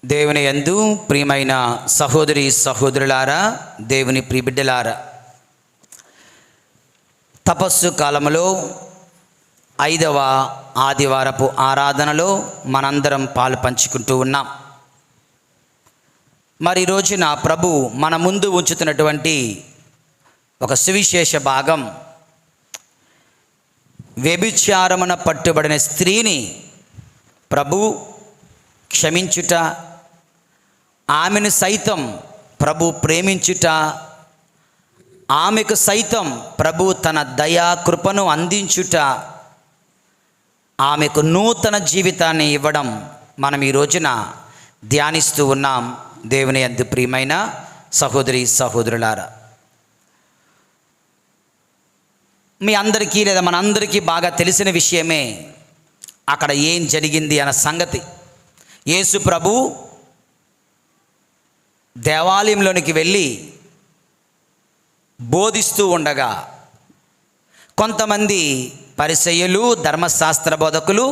దేవుని యందు ప్రియమైన సహోదరి సహోదరులారా, దేవుని ప్రియబిడ్డలారా, తపస్సు కాలంలో 5వ ఆదివారపు ఆరాధనలో మనందరం పాలు పంచుకుంటూ ఉన్నాం. మరి ఈ రోజున ప్రభు మన ముందు ఉంచుతున్నటువంటి ఒక సువిశేష భాగం, వ్యభిచారమున పట్టుబడిన స్త్రీని ప్రభు క్షమించుట, ఆమెను సైతం ప్రభు ప్రేమించుట, ఆమెకు సైతం ప్రభు తన దయా కృపను అందించుట, ఆమెకు నూతన జీవితాన్ని ఇవ్వడం మనం ఈ రోజున ధ్యానిస్తూ ఉన్నాం. దేవుని యందు ప్రియమైన సహోదరి సహోదరులారా, మీ అందరికీ లేదా మనందరికీ బాగా తెలిసిన విషయమే అక్కడ ఏం జరిగింది అన్న సంగతి. యేసు ప్రభు దేవాలయంలోనికి వెళ్ళి బోధిస్తూ ఉండగా కొంతమంది పరిసయ్యులు, ధర్మశాస్త్ర బోధకులు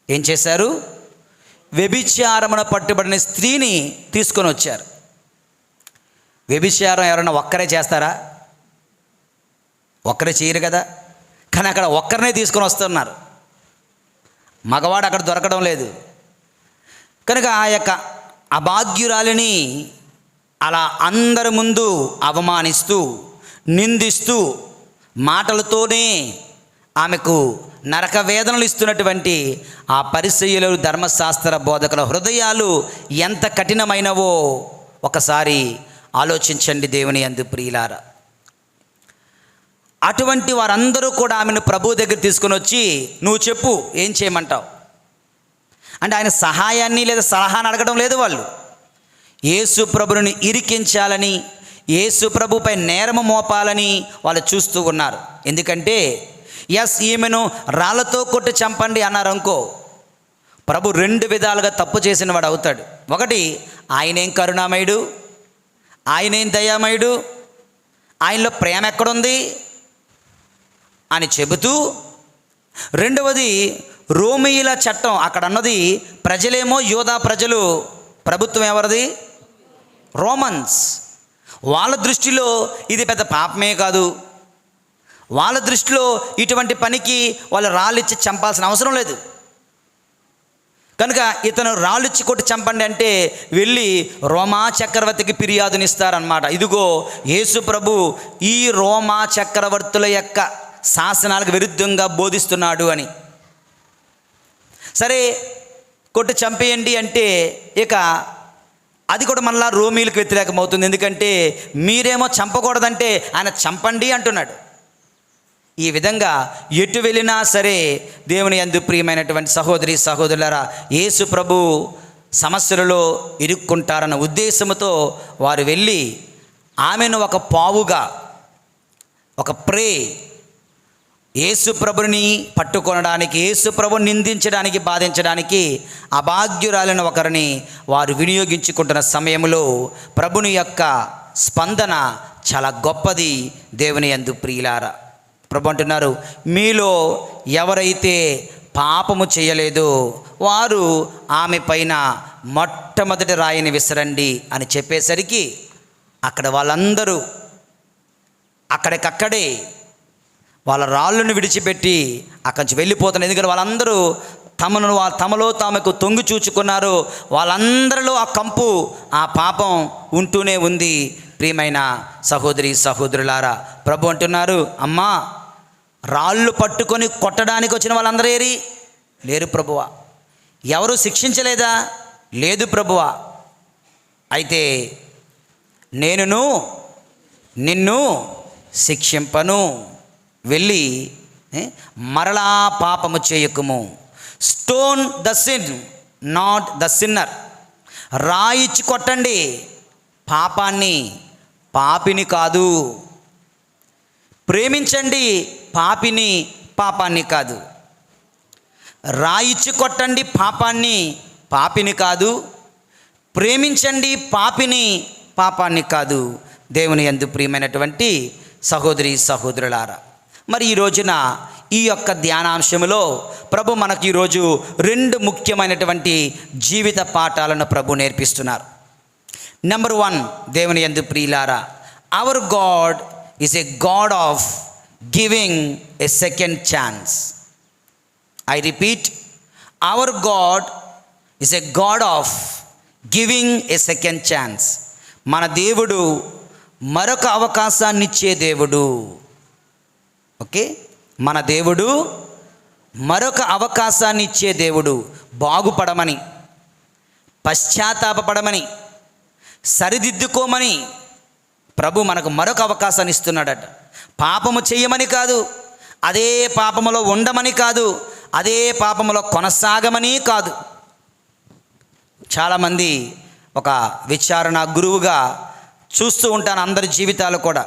ఏం చేశారు? వ్యభిచారమున పట్టుబడిన స్త్రీని తీసుకొని వచ్చారు. వ్యభిచారం ఎవరైనా ఒక్కరే చేస్తారా? ఒక్కరే చేయరు కదా. కానీ అక్కడ ఒక్కరినే తీసుకొని వస్తున్నారు. మగవాడు అక్కడ దొరకడం లేదు కనుక ఆ యొక్క అభాగ్యురాలిని అలా అందరి ముందు అవమానిస్తూ, నిందిస్తూ, మాటలతోనే ఆమెకు నరక వేదనలు ఇస్తున్నటువంటి ఆ పరిసయ్యులు, ధర్మశాస్త్ర బోధకుల హృదయాలు ఎంత కఠినమైనవో ఒకసారి ఆలోచించండి దేవుని యందు ప్రియులారా. అటువంటి వారందరూ కూడా ఆమెను ప్రభు దగ్గర తీసుకొని వచ్చి, నువ్వు చెప్పు, ఏం చేయమంటావు అంటే ఆయన సహాయాన్ని లేదా సలహాన్ని అడగడం లేదు. వాళ్ళు యేసు ప్రభుని ఇరికించాలని, యేసు ప్రభుపై నేరము మోపాలని వాళ్ళు చూస్తూ ఉన్నారు. ఎందుకంటే ఈమెను రాళ్ళతో కొట్టి చంపండి అన్నారు అనుకో, ప్రభు 2 విధాలుగా తప్పు చేసిన వాడు అవుతాడు. ఒకటి, ఆయనేం కరుణామయుడు, ఆయనేం దయామయుడు, ఆయనలో ప్రేమ ఎక్కడుంది అని చెబుతూ, రెండవది రోమీయుల చట్టం, అక్కడ అన్నది ప్రజలేమో యూదా ప్రజలు, ప్రభుత్వం ఎవరిది? రోమన్స్. వాళ్ళ దృష్టిలో ఇది పెద్ద పాపమే కాదు. వాళ్ళ దృష్టిలో ఇటువంటి పనికి వాళ్ళు రాళ్ళిచ్చి చంపాల్సిన అవసరం లేదు. కనుక ఇతను రాళ్ళిచ్చి కొట్టి చంపండి అంటే వెళ్ళి రోమా చక్రవర్తికి ఫిర్యాదునిస్తారనమాట. ఇదిగో యేసు ప్రభు ఈ రోమా చక్రవర్తుల యొక్క శాసనాలకు విరుద్ధంగా బోధిస్తున్నాడు అని. సరే కొట్టి చంపేయండి అంటే ఇక అది కూడా మళ్ళా రోమీలకు వ్యతిరేకమవుతుంది. ఎందుకంటే మీరేమో చంపకూడదంటే ఆయన చంపండి అంటున్నాడు. ఈ విధంగా ఎటు వెళ్ళినా సరే దేవుని యందు ప్రియమైనటువంటి సహోదరి సహోదరులారా, యేసు ప్రభు సమస్యలలో ఇరుక్కుంటారన్న ఉద్దేశంతో వారు వెళ్ళి ఆమెను ఒక పావుగా, ఒక ప్రే యేసు ప్రభుని పట్టుకొనడానికి, యేసు ప్రభుని నిందించడానికి, బాధించడానికి అభాగ్యురాలిన ఒకరిని వారు వినియోగించుకుంటున్న సమయంలో ప్రభుని యొక్క స్పందన చాలా గొప్పది. దేవుని యందు ప్రియులారా, ప్రభు అంటున్నారు, మీలో ఎవరైతే పాపము చేయలేదో వారు ఆమె పైన మొట్టమొదటి రాయిని విసరండి అని చెప్పేసరికి అక్కడ వాళ్ళందరూ అక్కడికక్కడే వాళ్ళ రాళ్ళను విడిచిపెట్టి అక్కడి నుంచి వెళ్ళిపోతున్నారు. ఎందుకంటే వాళ్ళందరూ తమలో తామెకు తొంగి చూచుకున్నారు. వాళ్ళందరిలో ఆ కంపు, ఆ పాపం ఉంటూనే ఉంది. ప్రియమైన సహోదరి సహోదరులారా, ప్రభు అంటున్నారు, అమ్మా రాళ్ళు పట్టుకొని కొట్టడానికి వచ్చిన వాళ్ళందరూ లేరు ప్రభువా. ఎవరు శిక్షించలేదా? లేదు ప్రభువా. అయితే నేను నిన్ను శిక్షింపను, వెళ్ళి మరలా పాపము చేయకుము. Stone the sin, not the sinner. రాయిచ్చి కొట్టండి పాపాన్ని, పాపిని కాదు. ప్రేమించండి పాపిని, పాపాన్ని కాదు. రాయిచ్చి కొట్టండి పాపాన్ని, పాపిని కాదు. ప్రేమించండి పాపిని, పాపాన్ని కాదు. దేవుని యందు ప్రియమైనటువంటి సహోదరి సహోదరులారా, మరి ఈ రోజున ఈ యొక్క ధ్యానాంశములో ప్రభు మనకు ఈరోజు 2 ముఖ్యమైనటువంటి జీవిత పాఠాలను ప్రభు నేర్పిస్తున్నారు. నెంబర్ 1, దేవుని యందు ప్రియులారా, hour God is a God of giving a second chance. I repeat, hour God is a God of giving a second chance. మన దేవుడు మరొక అవకాశాన్ని ఇచ్చే దేవుడు. ఓకే, మన దేవుడు మరొక అవకాశాన్ని ఇచ్చే దేవుడు. బాగుపడమని, పశ్చాత్తాపపడమని, సరిదిద్దుకోమని ప్రభు మనకు మరొక అవకాశాన్ని ఇస్తున్నాడట. పాపము చేయమని కాదు, అదే పాపములో ఉండమని కాదు, అదే పాపములో కొనసాగమని కాదు. చాలామంది ఒక విచారణ గురువుగా చూస్తూ ఉంటాను అందరి జీవితాలు కూడా.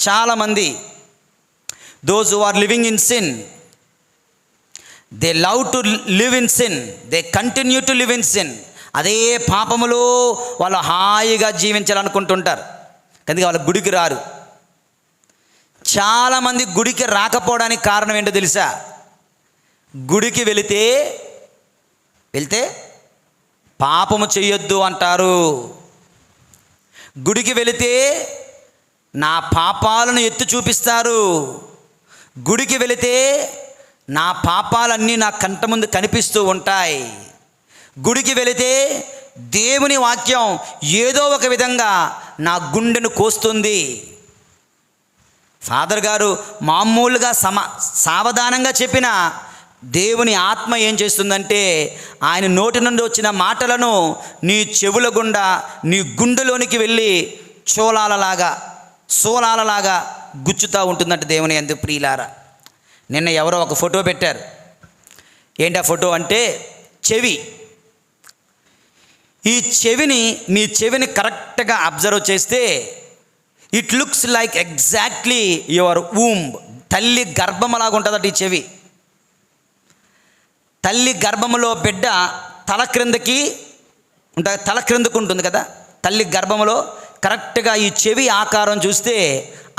చాలామంది those who are living in sin, they love to live in sin, they continue to live in sin. అదే పాపములో వాళ్ళు హాయిగా జీవించాలనుకుంటుంటారు, కానీ వాళ్ళ గుడికి రారు. చాలామంది గుడికి రాకపోవడానికి కారణం ఏంటో తెలుసా? గుడికి వెళితే పాపము చెయ్యొద్దు అంటారు. గుడికి వెళితే నా పాపాలను ఎత్తి చూపిస్తారు. గుడికి వెళితే నా పాపాలన్నీ నా కంట ముందు కనిపిస్తూ ఉంటాయి. గుడికి వెళితే దేవుని వాక్యం ఏదో ఒక విధంగా నా గుండెను కోస్తుంది. ఫాదర్ గారు మామూలుగా సావధానంగా చెప్పిన దేవుని ఆత్మ ఏం చేస్తుందంటే ఆయన నోటి నుండి వచ్చిన మాటలను నీ చెవుల గుండా నీ గుండెలోనికి వెళ్ళి సోలాలలాగా గుచ్చుతూ ఉంటుందంట దేవుని యందు ప్రియులారా. నిన్న ఎవరో ఒక ఫోటో పెట్టారు. ఏంటి ఆ ఫోటో అంటే చెవి. ఈ మీ చెవిని కరెక్ట్గా అబ్జర్వ్ చేస్తే it looks like exactly your womb. తల్లి గర్భంలాగా ఉంటుందట ఈ చెవి. తల్లి గర్భములో బిడ్డ తల క్రిందకు ఉంటుంది కదా, తల్లి గర్భములో కరెక్ట్గా ఈ చెవి ఆకారం చూస్తే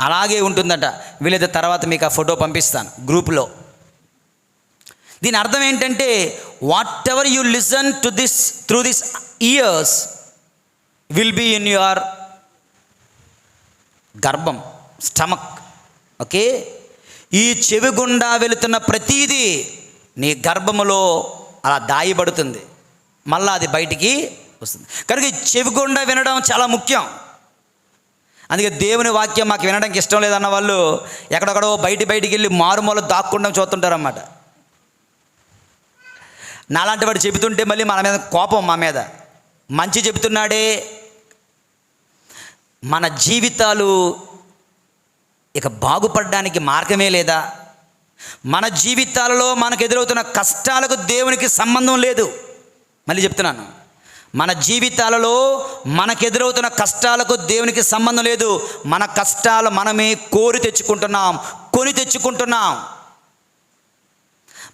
అలాగే ఉంటుందట. వీలైతే తర్వాత మీకు ఆ ఫోటో పంపిస్తాను గ్రూప్లో. దీని అర్థం ఏంటంటే whatever you listen to this through this ears will be in your గర్భం, స్టమక్. ఓకే, ఈ చెవి గుండా వెళుతున్న ప్రతీదీ నీ గర్భములో అలా దాయబడుతుంది, మళ్ళీ అది బయటికి వస్తుంది. కనుక ఈ చెవి గుండా వినడం చాలా ముఖ్యం. అందుకే దేవుని వాక్యం మాకు వినడానికి ఇష్టం లేదన్న వాళ్ళు ఎక్కడెక్కడో బయటికి వెళ్ళి మారుమూల దాక్కుండా చూస్తుంటారన్నమాట. నాలాంటి వాడు చెబుతుంటే మళ్ళీ మన మీద కోపం, మా మీద మంచి చెబుతున్నాడే. మన జీవితాలు ఇక బాగుపడడానికి మార్గమే లేదా? మన జీవితాలలో మనకు ఎదురవుతున్న కష్టాలకు దేవునికి సంబంధం లేదు. మళ్ళీ చెప్తున్నాను, మన జీవితాలలో మనకు ఎదురవుతున్న కష్టాలకు దేవునికి సంబంధం లేదు. మన కష్టాలు మనమే కొని తెచ్చుకుంటున్నాం.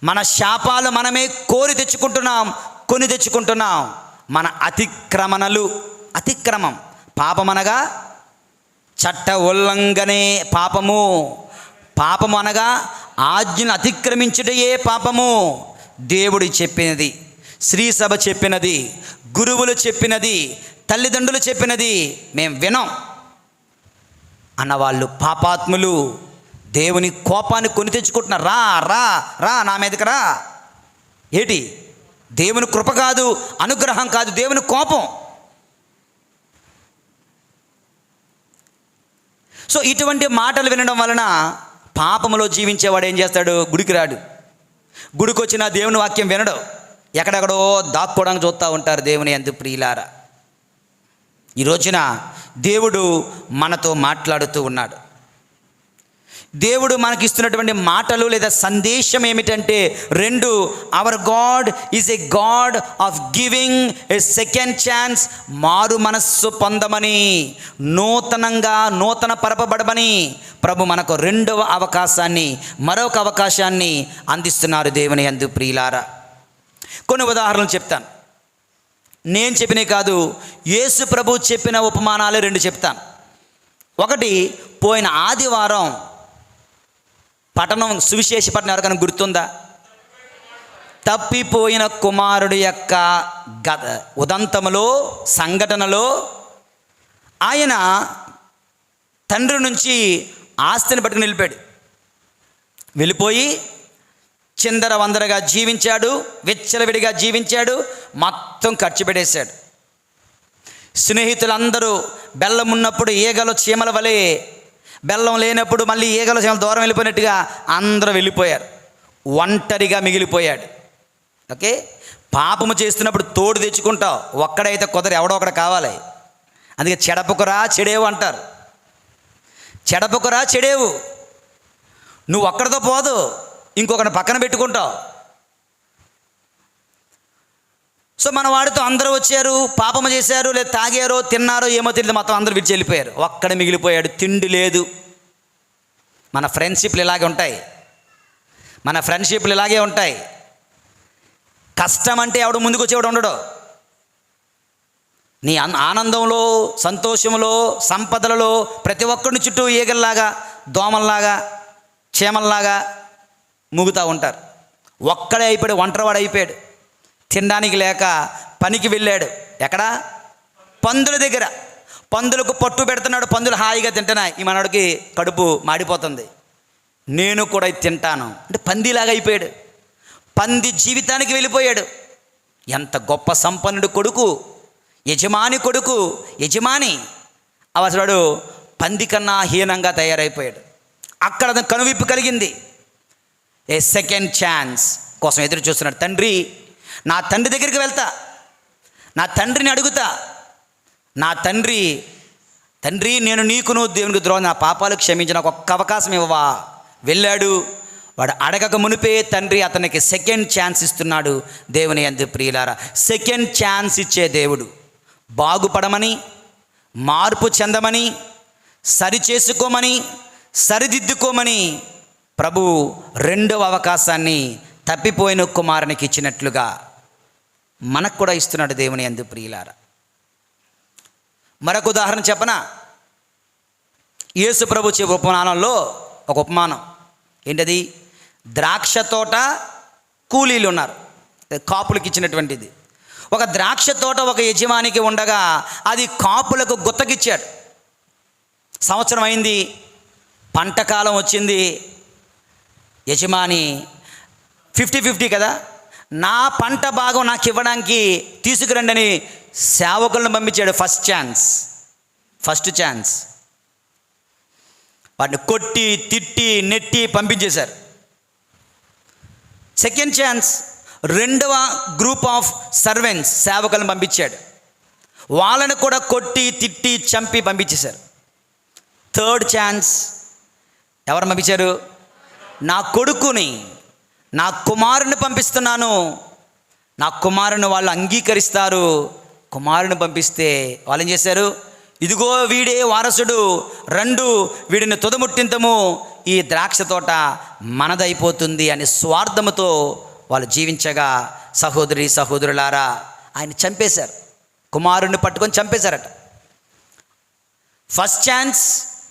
మన శాపాలు మనమే కొని తెచ్చుకుంటున్నాం. మన అతిక్రమం పాపం అనగా చట్ట ఉల్లంఘనే పాపము. పాపము అనగా ఆజ్ఞను అతిక్రమించుటయే పాపము. దేవుడు చెప్పినది, శ్రీసభ చెప్పినది, గురువులు చెప్పినది, తల్లిదండ్రులు చెప్పినది మేము వినం అన్నవాళ్ళు పాపాత్ములు. దేవుని కోపాన్ని కొని తెచ్చుకుంటున్నారు. రా రా రా నా మీదకి రా. ఏంటి? దేవుని కృప కాదు, అనుగ్రహం కాదు, దేవుని కోపం. సో ఇటువంటి మాటలు వినడం వలన పాపములో జీవించేవాడు ఏం చేస్తాడు? గుడికి రాడు. గుడికి వచ్చిన దేవుని వాక్యం వినడు, ఎక్కడెక్కడో దాక్కోవడానికి చూస్తూ ఉంటారు. దేవుని యందు ప్రియులారా, ఈ రోజున దేవుడు మనతో మాట్లాడుతూ ఉన్నాడు. దేవుడు మనకిస్తున్నటువంటి మాటలు లేదా సందేశం ఏమిటంటే 2, hour God is a God of giving a second chance. మారు మనస్సు పొందమని, నూతన పరపబడమని ప్రభు మనకు 2వ అవకాశాన్ని, మరొక అవకాశాన్ని అందిస్తున్నారు దేవుని యందు ప్రియులారా. కొన్ని ఉదాహరణలు చెప్తాను. నేను చెప్పినవి కాదు, యేసు ప్రభు చెప్పిన ఉపమానాలే 2 చెప్తాను. ఒకటి, పోయిన ఆదివారం పట్టణం, సువిశేష పట్టణం ఎవరికైనా గుర్తుందా? తప్పిపోయిన కుమారుడు యొక్క ఉదంతములో, సంఘటనలో ఆయన తండ్రి నుంచి ఆస్తిని పట్టుకుని వెళ్ళిపోయి చిందర వందరగా జీవించాడు, విచ్చలవిడిగా జీవించాడు, మొత్తం ఖర్చు పెట్టేశాడు. స్నేహితులందరూ బెల్లం ఉన్నప్పుడు ఈగలు చీమల వలె, బెల్లం లేనప్పుడు మళ్ళీ ఈగలు చీమల దూరం వెళ్ళిపోయినట్టుగా అందరూ వెళ్ళిపోయారు. ఒంటరిగా మిగిలిపోయాడు. ఓకే, పాపము చేస్తున్నప్పుడు తోడు తెచ్చుకుంటావు, ఒక్కడైతే కుదర, ఎవడో ఒకడు కావాలి. అందుకే చెడపకురా చెడేవు అంటారు. చెడపకురా చెడేవు, నువ్వు ఒక్కడితో పోదు, ఇంకొకరిని పక్కన పెట్టుకుంటావు. సో మన వాడితో అందరూ వచ్చారు, పాపము చేశారు, లేదా తాగారో తిన్నారో ఏమో తెలియదు, మొత్తం అందరూ విడిచి వెళ్ళిపోయారు. ఒక్కడ మిగిలిపోయాడు, తిండి లేదు. మన ఫ్రెండ్షిప్లు ఇలాగే ఉంటాయి. కష్టం అంటే ఎవడు ముందుకు వచ్చేవాడు ఉండడు. నీ ఆనందంలో, సంతోషంలో, సంపదలలో ప్రతి ఒక్కరిని చుట్టూ ఈగల్లాగా, దోమల్లాగా, చీమల్లాగా మూగుతూ ఉంటారు. ఒక్కడే అయిపోయాడు, ఒంటరివాడు అయిపోయాడు. తినడానికి లేక పనికి వెళ్ళాడు. ఎక్కడ? పందుల దగ్గర. పందులకు పట్టు పెడుతున్నాడు, పందులు హాయిగా తింటున్నాయి. ఈ మనవాడికి కడుపు మాడిపోతుంది. నేను కూడా తింటాను అంటే పందిలాగా అయిపోయాడు. పంది జీవితానికి వెళ్ళిపోయాడు. ఎంత గొప్ప సంపన్నుడు కొడుకు, యజమాని కొడుకు, యజమాని అవసరాడు పంది కన్నా హీనంగా తయారైపోయాడు. అక్కడ అతను కనువిప్పు కలిగింది. ఏ సెకండ్ ఛాన్స్ కోసం ఎదురు చూస్తున్నాడు. తండ్రి, నా తండ్రి దగ్గరికి వెళ్తా, నా తండ్రిని అడుగుతా, నా తండ్రి నేను నీకును దేవునికి ద్రోహం, నా పాపాలు క్షమించి నాకు ఒక్క అవకాశం ఇవ్వవా. వెళ్ళాడు. వాడు అడగక మునిపే తండ్రి అతనికి సెకండ్ ఛాన్స్ ఇస్తున్నాడు. దేవుని యందు ప్రియులారా, సెకండ్ ఛాన్స్ ఇచ్చే దేవుడు. బాగుపడమని, మార్పు చెందమని, సరిచేసుకోమని, సరిదిద్దుకోమని ప్రభు రెండవ అవకాశాన్ని తప్పిపోయిన కుమారునికి ఇచ్చినట్లుగా మనకు కూడా ఇస్తున్నాడు. దేవుని యందు ప్రియులారా, మరొక ఉదాహరణ చెప్పనా? యేసు ప్రభు చెప్పే ఉపమానంలో ఒక ఉపమానం ఏంటది? ద్రాక్ష తోట, కూలీలు ఉన్నారు, కాపులకు ఇచ్చినటువంటిది. ఒక ద్రాక్ష తోట ఒక యజమానికి ఉండగా అది కాపులకు గుత్తకిచ్చాడు. సంవత్సరం అయింది, పంట కాలం వచ్చింది. యజమాని 50-50 కదా, నా పంట భాగం నాకు ఇవ్వడానికి తీసుకురండి అని సేవకులను పంపించాడు. ఫస్ట్ ఛాన్స్ వాటిని కొట్టి, తిట్టి, నెట్టి పంపించేశారు. సెకండ్ ఛాన్స్ రెండవ గ్రూప్ ఆఫ్ సర్వెంట్స్, సేవకులను పంపించాడు. వాళ్ళని కూడా కొట్టి, తిట్టి, చంపి పంపించేశారు. థర్డ్ ఛాన్స్ ఎవరు పంపించారు? నా కొడుకుని, నా కుమారుని పంపిస్తున్నాను, నా కుమారుని వాళ్ళు అంగీకరిస్తారు. కుమారుని పంపిస్తే వాళ్ళు ఏం చేశారు? ఇదిగో వీడే వారసుడు, రండు వీడిని తుదముట్టింతము, ఈ ద్రాక్ష తోట మనదైపోతుంది అని స్వార్థముతో వాళ్ళు జీవించగా, సహోదరి సహోదరులారా, ఆయన చంపేశారు. కుమారుణ్ణి పట్టుకొని చంపేశారట. ఫస్ట్ ఛాన్స్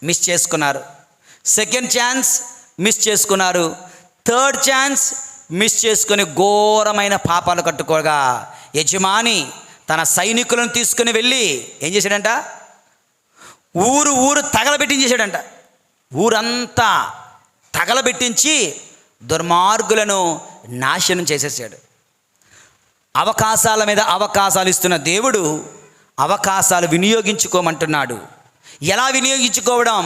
మిస్ చేసుకున్నారు, సెకండ్ ఛాన్స్ మిస్ చేసుకున్నారు, థర్డ్ ఛాన్స్ మిస్ చేసుకొని ఘోరమైన పాపాలు కట్టుకోగా యజమాని తన సైనికులను తీసుకుని వెళ్ళి ఏం చేశాడంట? ఊరు తగలబెట్టించేశాడంట. ఊరంతా తగలబెట్టించి దుర్మార్గులను నాశనం చేసేసాడు. అవకాశాల మీద అవకాశాలు ఇస్తున్న దేవుడు అవకాశాలు వినియోగించుకోమంటున్నాడు. ఎలా వినియోగించుకోవడం?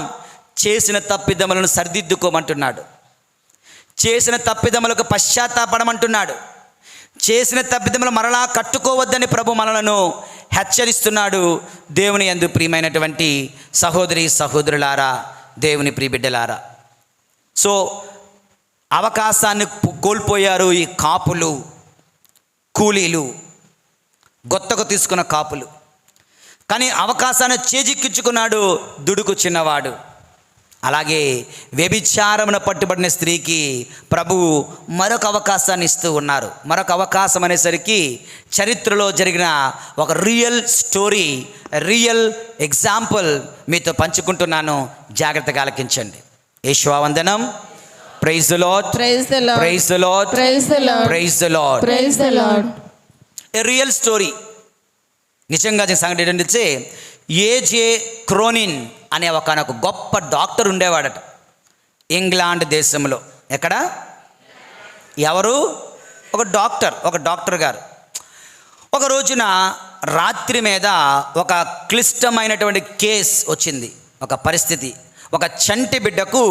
చేసిన తప్పిదములను సరిదిద్దుకోమంటున్నాడు. చేసిన తప్పిదములకు పశ్చాత్తాపడమంటున్నాడు. చేసిన తప్పిదములు మరలా కట్టుకోవద్దని ప్రభు మనలను హెచ్చరిస్తున్నాడు. దేవుని యందు ప్రియమైనటువంటి సహోదరి సహోదరులారా, దేవుని ప్రియబిడ్డలారా, సో అవకాశాన్ని కోల్పోయారు ఈ కాపులు, కూలీలు, గొత్తకు తీసుకున్న కాపులు. కానీ అవకాశాన్ని చేజిక్కించుకున్నాడు దుడుకు చిన్నవాడు. అలాగే వ్యభిచారమున పట్టుబడిన స్త్రీకి ప్రభువు మరొక అవకాశాన్ని ఇస్తూ ఉన్నారు. మరొక అవకాశం అనేసరికి చరిత్రలో జరిగిన ఒక రియల్ స్టోరీ, రియల్ ఎగ్జాంపుల్ మీతో పంచుకుంటున్నాను. జాగ్రత్తగా ఆలకించండి. యేషువా వందనం. Praise the Lord, Praise the Lord. Praise the Lord, Praise the Lord. Praise the Lord. Praise the Lord. A real story. నిజంగా సంగతి ఏంటంటే ఏజే క్రోనిన్ అనే ఒక గొప్ప డాక్టర్ ఉండేవాడట ఇంగ్లాండ్ దేశంలో. ఎక్కడ? ఎవరు? ఒక డాక్టర్ గారు. ఒక రోజున రాత్రి మీద ఒక క్లిష్టమైనటువంటి కేస్ వచ్చింది, ఒక పరిస్థితి. ఒక చంటి బిడ్డకు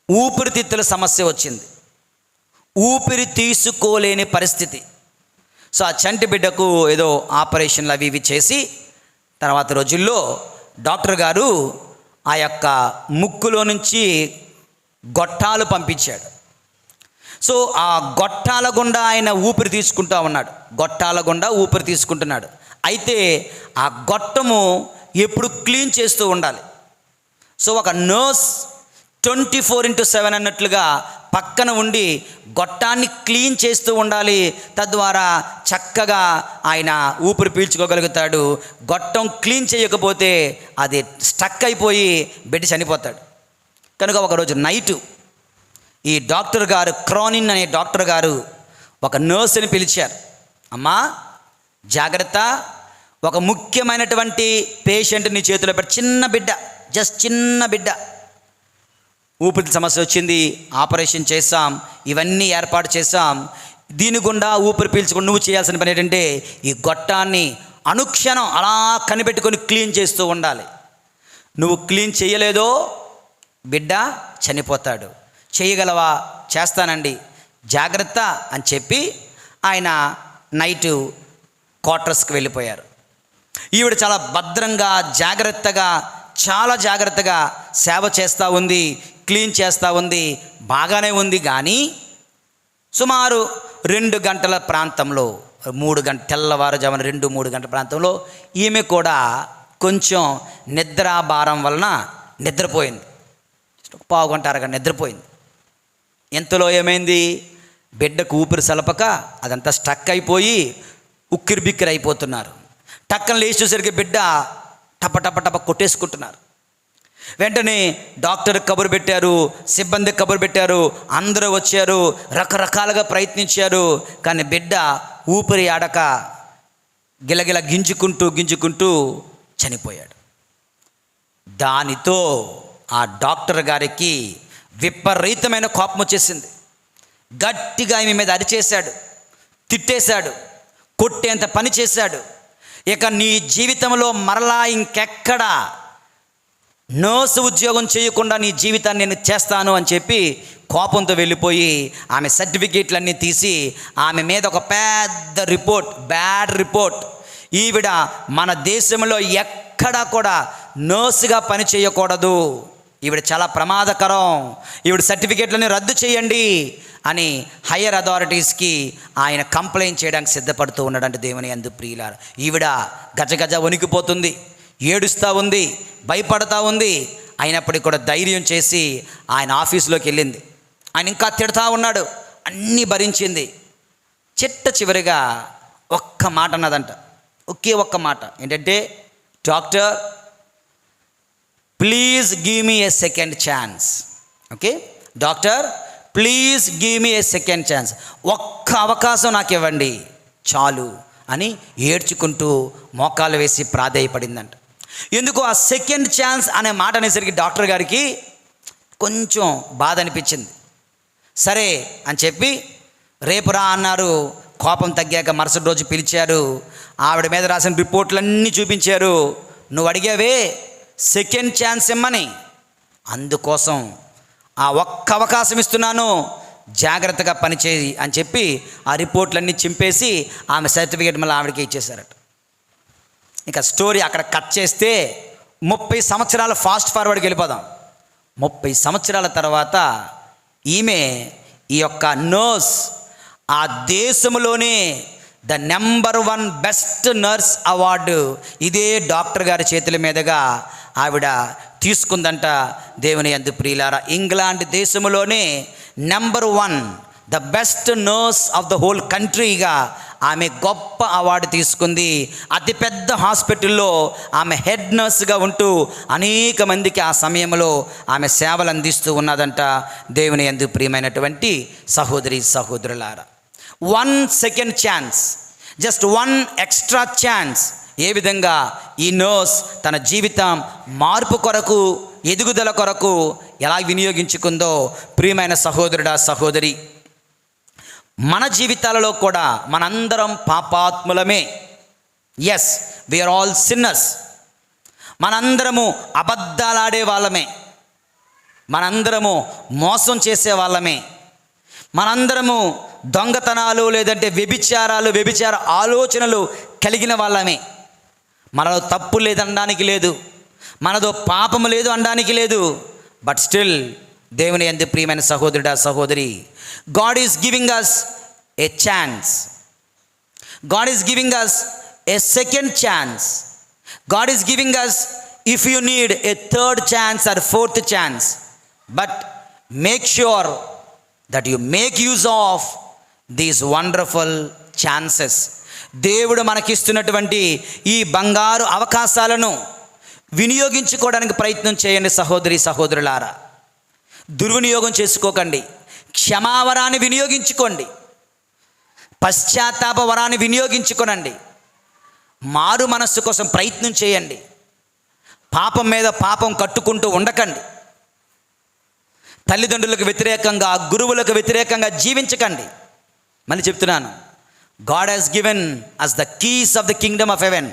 ఊపిరితిత్తుల సమస్య వచ్చింది, ఊపిరి తీసుకోలేని పరిస్థితి. సో ఆ చంటి బిడ్డకు ఏదో ఆపరేషన్లు అవి ఇవి చేసి తర్వాత రోజుల్లో డాక్టర్ గారు ఆ యొక్క ముక్కులో నుంచి గొట్టాలు పంపించాడు. సో ఆ గొట్టాల గుండా ఆయన ఊపిరి తీసుకుంటూ ఉన్నాడు, గొట్టాల గుండా ఊపిరి తీసుకుంటున్నాడు. అయితే ఆ గొట్టము ఎప్పుడు క్లీన్ చేస్తూ ఉండాలి. సో ఒక నర్స్ 24/7 అన్నట్లుగా పక్కన ఉండి గొట్టాన్ని క్లీన్ చేస్తూ ఉండాలి. తద్వారా చక్కగా ఆయన ఊపిరి పీల్చుకోగలుగుతాడు. గొట్టం క్లీన్ చేయకపోతే అది స్టక్ అయిపోయి బిడ్డ చనిపోతాడు. కనుక ఒకరోజు నైటు ఈ డాక్టర్ గారు, క్రోనిన్ అనే డాక్టర్ గారు ఒక నర్సుని పిలిచారు. అమ్మా జాగ్రత్త, ఒక ముఖ్యమైనటువంటి పేషెంట్ నీ చేతిలో పెట్టి, చిన్న బిడ్డ, జస్ట్ చిన్న బిడ్డ, ఊపిరి సమస్య వచ్చింది, ఆపరేషన్ చేసాం, ఇవన్నీ ఏర్పాటు చేసాం. దీని గుండా ఊపిరి పీల్చుకుని నువ్వు చేయాల్సిన పని ఏంటంటే ఈ గొట్టాన్ని అనుక్షణం అలా కనిపెట్టుకొని క్లీన్ చేస్తూ ఉండాలి. నువ్వు క్లీన్ చేయలేదో బిడ్డ చనిపోతాడు. చేయగలవా? చేస్తానండి, జాగ్రత్త అని చెప్పి ఆయన నైటు క్వార్టర్స్కి వెళ్ళిపోయారు. ఈవిడ చాలా భద్రంగా జాగ్రత్తగా, చాలా జాగ్రత్తగా సేవ చేస్తూ ఉంది, క్లీన్ చేస్తూ ఉంది, బాగానే ఉంది. కానీ సుమారు 2 గంటల ప్రాంతంలో, 3 గంటల తెల్లవారుజామున 2-3 గంటల ప్రాంతంలో ఈమె కూడా కొంచెం నిద్రాభారం వలన నిద్రపోయింది. ఒక పావు గంట అరగంట నిద్రపోయింది. ఎంతలో ఏమైంది, బిడ్డకు ఊపిరి సలపక అదంతా స్టక్ అయిపోయి ఉక్కిరి బిక్కిరి అయిపోతున్నారు. టక్కన లేచి చూసరికి బిడ్డ టప కొట్టేసుకుంటున్నారు. వెంటనే డాక్టర్ కబురు పెట్టారు, సిబ్బంది కబురు పెట్టారు, అందరూ వచ్చారు, రకరకాలుగా ప్రయత్నించారు. కానీ బిడ్డ ఊపిరి ఆడక గిలగిల గింజుకుంటూ చనిపోయాడు. దానితో ఆ డాక్టర్ గారికి విపరీతమైన కోపం వచ్చేసింది. గట్టిగా ఆమె మీద అరిచేశాడు, తిట్టేశాడు, కొట్టేంత పని చేశాడు. ఇక నీ జీవితంలో మరలా ఇంకెక్కడ నర్సు ఉద్యోగం చేయకుండా నీ జీవితాన్ని నేను చేస్తాను అని చెప్పి కోపంతో వెళ్ళిపోయి ఆమె సర్టిఫికేట్లన్నీ తీసి ఆమె మీద ఒక పెద్ద బ్యాడ్ రిపోర్ట్, ఈవిడ మన దేశంలో ఎక్కడా కూడా నర్సుగా పని చేయకూడదు, ఈవిడ చాలా ప్రమాదకరం, ఈవిడ సర్టిఫికేట్లని రద్దు చేయండి అని హయ్యర్ అథారిటీస్కి ఆయన కంప్లైంట్ చేయడానికి సిద్ధపడుతూ ఉన్నాడంటే దేవుని యందు ప్రియులారా. ఈవిడ గజగజ వణికిపోతుంది, ఏడుస్తూ ఉంది, భయపడతా ఉంది. అయినప్పటికీ కూడా ధైర్యం చేసి ఆయన ఆఫీసులోకి వెళ్ళింది. ఆయన ఇంకా తిడతా ఉన్నాడు, అన్నీ భరించింది. చివరిగా ఒక్క మాట అన్నదంట, ఒకే ఒక్క మాట ఏంటంటే, doctor please give me A second chance. Okay doctor, please give me A second chance, ఒక్క అవకాశం నాకు ఇవ్వండి చాలు అని ఏడ్చుకుంటూ మోకాలు వేసి ప్రాధేయపడిందంట. ఎందుకు ఆ సెకండ్ ఛాన్స్ అనే మాట అనేసరికి డాక్టర్ గారికి కొంచెం బాధ అనిపించింది. సరే అని చెప్పి రేపు రా అన్నారు. కోపం తగ్గాక మరుసటి రోజు పిలిచారు. ఆవిడ మీద రాసిన రిపోర్ట్లన్నీ చూపించారు. నువ్వు అడిగావే సెకండ్ ఛాన్స్ ఇమ్మని, అందుకోసం ఆ ఒక్క అవకాశం ఇస్తున్నాను, జాగ్రత్తగా పనిచేయి అని చెప్పి ఆ రిపోర్ట్లన్నీ చింపేసి ఆమె సర్టిఫికేట్ మళ్ళీ ఆవిడకి ఇచ్చేశారట. ఇక స్టోరీ అక్కడ కట్ చేస్తే 30 సంవత్సరాల ఫాస్ట్ ఫార్వర్డ్కి వెళ్ళిపోదాం. 30 సంవత్సరాల తర్వాత ఈమె, ఈ యొక్క నర్స్ ఆ దేశంలోనే the number 1 best nurse award ఇదే డాక్టర్ గారి చేతుల మీదుగా ఆవిడ తీసుకుందంట. దేవుని యందు ప్రియులారా, ఇంగ్లాండ్ దేశంలోనే number 1 the best nurse of the whole కంట్రీగా ఆమె గొప్ప అవార్డు తీసుకుంది. అతిపెద్ద హాస్పిటల్లో ఆమె హెడ్ నర్స్గా ఉంటూ అనేక మందికి ఆ సమయంలో ఆమె సేవలు అందిస్తూ ఉన్నదంట. దేవుని యందు ప్రియమైనటువంటి సహోదరి సహోదరులారా, 1 second chance, just 1 extra chance ఏ విధంగా ఈ నర్స్ తన జీవితం మార్పు కొరకు, ఎదుగుదల కొరకు ఎలా వినియోగించుకుందో ప్రియమైన సహోదరుడా సహోదరి, మన జీవితాలలో కూడా మనందరం పాపాత్ములమే. Yes, we are all sinners. మనందరము అబద్ధాలాడే వాళ్ళమే, మనందరము మోసం చేసే వాళ్ళమే, మనందరము దొంగతనాలు లేదంటే వ్యభిచార ఆలోచనలు కలిగిన వాళ్ళమే. మనలో తప్పు లేదనడానికి లేదు, మనదో పాపము లేదు అనడానికి లేదు. బట్ స్టిల్ దేవుని యందు ప్రియమైన సహోదరుడా సహోదరి, God is giving us a chance. God is giving us a second chance. God is giving us if you need a third chance or fourth chance. But make sure that you make use of these wonderful chances. దేవుడు మనకిస్తున్నటువంటి ఈ బంగారు అవకాశాలను వినియోగించుకోవడానికి ప్రయత్నం చేయండి సహోదరి సహోదరులారా. దుర్వినియోగం చేసుకోకండి. క్షమావరాన్ని వినియోగించుకోండి, పశ్చాత్తాప వరాన్ని వినియోగించుకోనండి, మారు మనస్సు కోసం ప్రయత్నం చేయండి. పాపం మీద పాపం కట్టుకుంటూ ఉండకండి. తల్లిదండ్రులకు వ్యతిరేకంగా, గురువులకు వ్యతిరేకంగా జీవించకండి. మళ్ళీ చెప్తున్నాను, God has given us the keys of the kingdom of heaven.